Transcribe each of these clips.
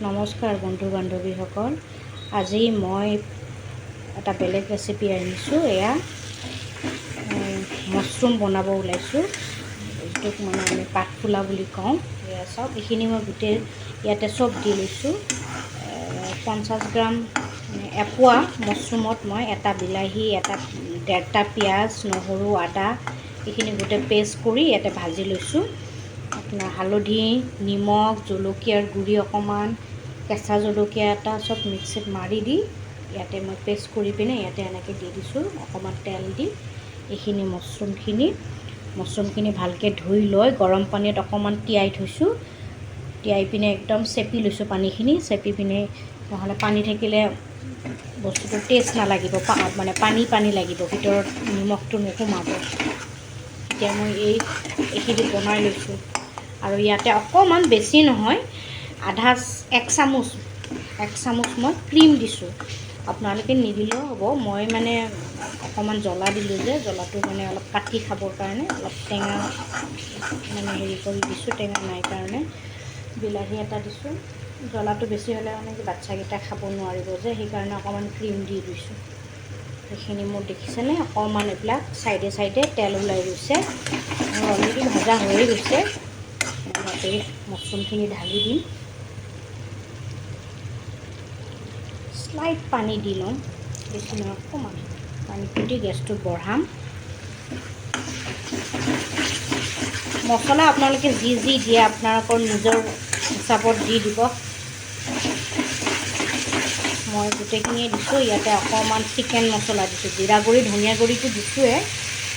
নমস্কাৰ বন্ধু বান্ধৱীসকল, আজি মই এটা বেলেগ ৰেচিপি আনিছোঁ। এয়া মাছৰুম বনাব ওলাইছোঁ, যিটোক মানে আমি কাঠফুলা বুলি কওঁ। এয়া চাওক, এইখিনি মই গোটেই ইয়াতে চব দি লৈছোঁ। 50 গ্ৰাম এপোৱা মাছৰুমত মই এটা বিলাহী, ডেৰটা পিঁয়াজ, নহৰু, আদা এইখিনি গোটেই পেষ্ট কৰি ইয়াতে ভাজি লৈছোঁ। আপোনাৰ হালধি, নিমখ, জলকীয়াৰ গুড়ি অকণমান, কেঁচা জলকীয়া এটা চব মিক্সিত মাৰি দি ইয়াতে মই পেষ্ট কৰি পিনে ইয়াতে এনেকৈ দি দিছোঁ। অকণমান তেল দি এইখিনি মাছৰুমখিনি ভালকৈ ধুই লৈ গৰম পানীত অকণমান তিয়াই থৈছোঁ। তিয়াই পিনে একদম চেপি লৈছোঁ পানীখিনি। চেপি পিনে, নহ'লে পানী থাকিলে বস্তুটো টেষ্ট নালাগিব, মানে পানী লাগিব, ভিতৰত নিমখটো নোসোমাব। এতিয়া মই এইখিনি বনাই লৈছোঁ আৰু ইয়াতে অকণমান, বেছি নহয়, এক চামুচ মই ক্ৰীম দিছোঁ। আপোনালোকে নিদিলেও হ'ব। মই মানে অকণমান জ্বলা দিলোঁ যে, জ্বলাটো মানে অলপ কাটি খাবৰ কাৰণে অলপ টেঙা মানে হেৰি কৰি দিছোঁ, টেঙা নাই কাৰণে। বিলাহী এটা দিছোঁ। জ্বলাটো বেছি হ'লে মানে বাচ্ছাকেইটাই খাব নোৱাৰিব যে, সেইকাৰণে অকণমান ক্ৰীম দি দিছোঁ। সেইখিনি মোৰ দেখিছেনে, অকণমান এইবিলাক চাইডে তেল ওলাই গৈছে। মোৰ অলৰেডি ভজা হৈয়ে গৈছে। ইয়াতে মাছৰুমখিনি ঢালি দিম। স্লাইট পানী দি লওঁ, বেছি নহয়, অকণমান পানীটো দি গেছটো বঢ়াম। মছলা আপোনালোকে যি দিয়ে আপোনালোকৰ নিজৰ হিচাপত দি দিব। মই গোটেইখিনিয়ে দিছোঁ। ইয়াতে অকণমান চিকেন মছলা দিছোঁ, জিৰা গুড়ি, ধনিয়া গুড়িটো দিছোঁৱে,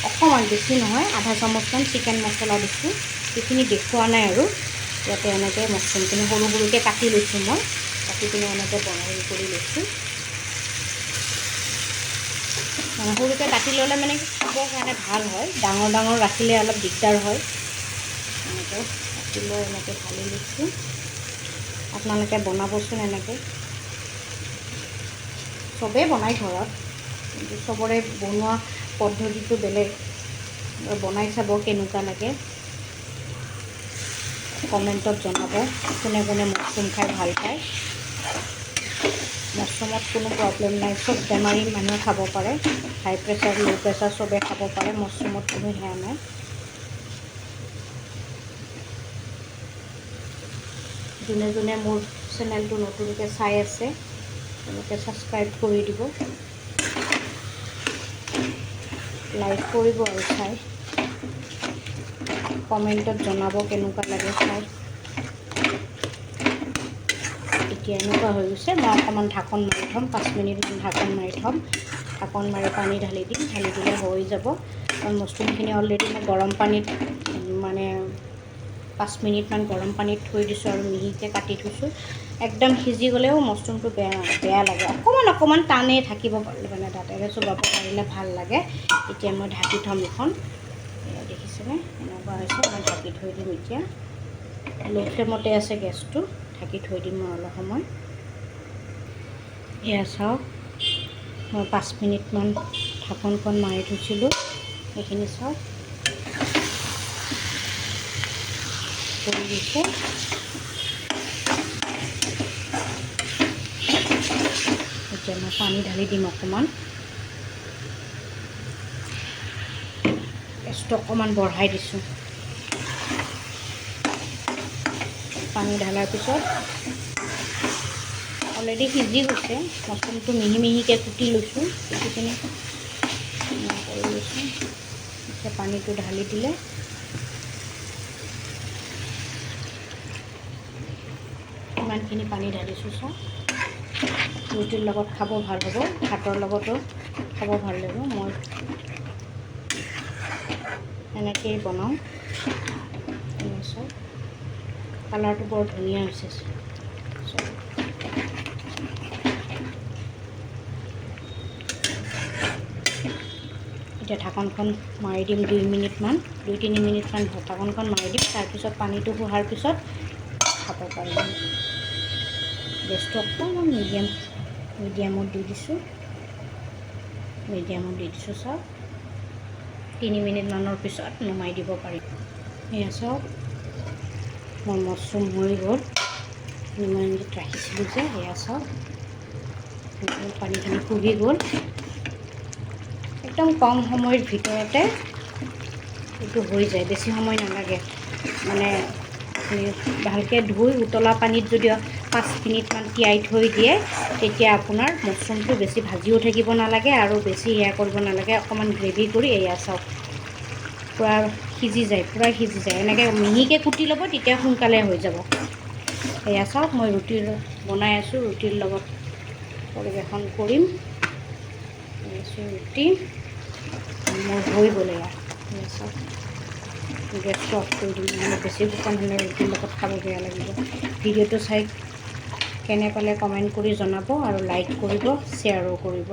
অকণমান, বেছি নহয়, আধা চামুচমান চিকেন মছলা দিছোঁ। সেইখিনি দেখুওৱা নাই আৰু। ইয়াতে এনেকৈ মাছৰুমখিনি সৰু সৰুকৈ কাটি লৈছোঁ মই, কাটি পিনে এনেকৈ বনাই কৰি লৈছোঁ। সৰুকৈ কাটি ল'লে মানে খাবৰ কাৰণে ভাল হয়, ডাঙৰ ৰাখিলে অলপ দিগদাৰ হয়। এনেকৈ কাটি লৈ এনেকৈ ঢালি লৈছোঁ। আপোনালোকে বনাবচোন এনেকৈ। চবেই বনাই ঘৰত, কিন্তু চবৰে বনোৱা পদ্ধতিটো বেলেগ। বনাই চাব কেনেকুৱা লাগে, কমেণ্টত জনাব। কোনে মাছৰুম খাই ভাল পায়। মাছৰুমত কোনো প্ৰব্লেম নাই, চব বেমাৰী মানুহে খাব পাৰে। হাই প্ৰেছাৰ, ল' প্ৰেছাৰ চবেই খাব পাৰে, মাছৰুমত কোনো সেয়া নাই। যোনে মোৰ চেনেলটো নতুনকৈ চাই আছে, তেওঁলোকে ছাবস্ক্ৰাইব কৰি দিব, লাইক কৰিব আৰু চাই কমেণ্টত জনাব কেনেকুৱা লাগে চাই। এতিয়া এনেকুৱা হৈ গৈছে। মই অকণমান ঢাকন মাৰি থ'ম, 5 মিনিটমান ঢাকন মাৰি থ'ম। ঢাকন মাৰি পানী ঢালি দিম, ঢালি দিলে হৈ যাব। কাৰণ মাছৰুমখিনি অলৰেডি মই গৰম পানীত, মানে 5 মিনিটমান গৰম পানীত থৈ দিছোঁ আৰু মিহিকৈ কাটি থৈছোঁ। একদম সিজি গ'লেও মাছৰুমটো বেয়া লাগে। অকণমান টানেই থাকিব পাৰিলে, মানে দাঁতেৰে চুবাব পাৰিলে ভাল লাগে। এতিয়া মই ঢাকি থ'ম এইখন। এয়া দেখিছেনে, এনেকুৱা হৈছে। মই ঢাকি থৈ দিম এতিয়া। ল' ফ্লেমতে আছে গেছটো, ঢাকি থৈ দিম মই অলপ সময়। এয়া চাওক, মই 5 মিনিটমান ঢাকনখন মাৰি থৈছিলোঁ। সেইখিনি চাওক কৰি দিছে। এতিয়া মই পানী ঢালি দিম অকণমান। গেছটো অকণমান বঢ়াই দিছোঁ। পানী ঢালাৰ পিছত অলৰেডি সিজি গৈছে। মাছৰুমটো মিহিকৈ কুটি লৈছোঁ, কুটি পিনে কৰি লৈছোঁ। এতিয়া পানীটো ঢালি দিলে ইমানখিনি পানী ঢালিছোঁ। চাওক, ৰুটিৰ লগত খাব ভাল হ'ব, ভাতৰ লগতো খাব ভাল লাগিব। মই এনেকৈয়ে বনাওঁ। চাওক, কালাৰটো বৰ ধুনীয়া হৈছে। এতিয়া ঢাকনখন মাৰি দিম 2-3 মিনিটমান ঢাকনখন মাৰি দিম। তাৰপিছত পানীটো শুহাৰ পিছত খাব পাৰিম। গেছটো অকণমান মিডিয়ামত দি দিছোঁ। চাওক, 3 মিনিটমানৰ পিছত নমাই দিব পাৰিম। এয়া চাওক, মোৰ মাছৰুম হৈ গ'ল। নিমখত ৰাখিছিলোঁ যে সেয়া চাওক পানীখিনি শুহি গ'ল। একদম কম সময়ৰ ভিতৰতে এইটো হৈ যায়, বেছি সময় নালাগে। মানে ভালকৈ ধুই উতলা পানীত যদি 5 মিনিটমান তিয়াই থৈ দিয়ে তেতিয়া আপোনাৰ মাছৰুমটো বেছি ভাজিও থাকিব নালাগে আৰু বেছি সেয়া কৰিব নালাগে। অকণমান গ্ৰেভি কৰি এয়া চাওক পূৰা সিজি যায়, এনেকৈ মিহিকৈ কুটি ল'ব, তেতিয়া সোনকালে হৈ যাব। এয়া চাওক মই ৰুটিৰ বনাই আছোঁ, ৰুটিৰ লগত পৰিৱেশন কৰিম। ৰুটি মোৰ হৈ গ'ল। এয়া চাওক গেছটো অফ কৰি দিম, মানে বেছি শুকান হ'লে ৰুটিৰ লগত খাব বেয়া লাগিব। ভিডিঅ'টো চাই কেনে পালে কমেণ্ট কৰি জনাব আৰু লাইক কৰিব, শ্বেয়াৰো কৰিব।